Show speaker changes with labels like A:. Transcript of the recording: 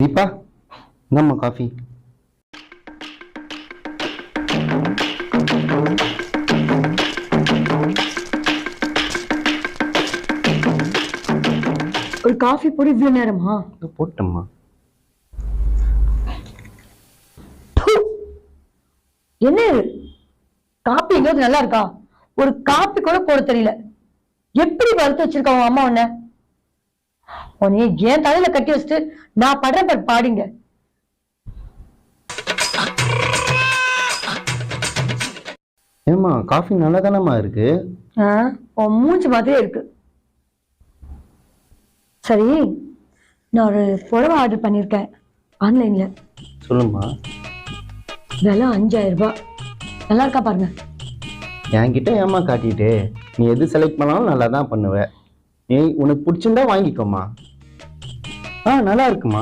A: தீபா, என்னம்மா காஃபி?
B: ஒரு காஃபி போட இவ்வளவு நேரமா?
A: போட்டம்மா.
B: என்ன காப்பி எங்கேயாவது நல்லா இருக்கா? ஒரு காப்பி கூட போட தெரியல. எப்படி வளர்த்து வச்சிருக்கா உன் அம்மா உன்ன? உன்னைய ஏன் தலையில கட்டி வச்சுட்டு நான் படுற பாட்டு பாடுங்க.
A: ஏம்மா காஃபி நல்லா தானம்மா இருக்கு?
B: உன் மூஞ்சி மாதிரியே இருக்கு. சரி, நான் ஒரு புடவை ஆர்டர் பண்ணியிருக்கேன் ஆன்லைன்ல.
A: சொல்லுமா.
B: விலை 5000 ரூபாய். நல்லா இருக்கா பாருங்க.
A: என்கிட்ட ஏமா காட்டிட்டு நீ எது செலக்ட் பண்ணாலும் நல்லா தான் பண்ணுவ. நீ உனக்கு பிடிச்சிருந்தா வாங்கிக்கோமா. நல்லா இருக்குமா.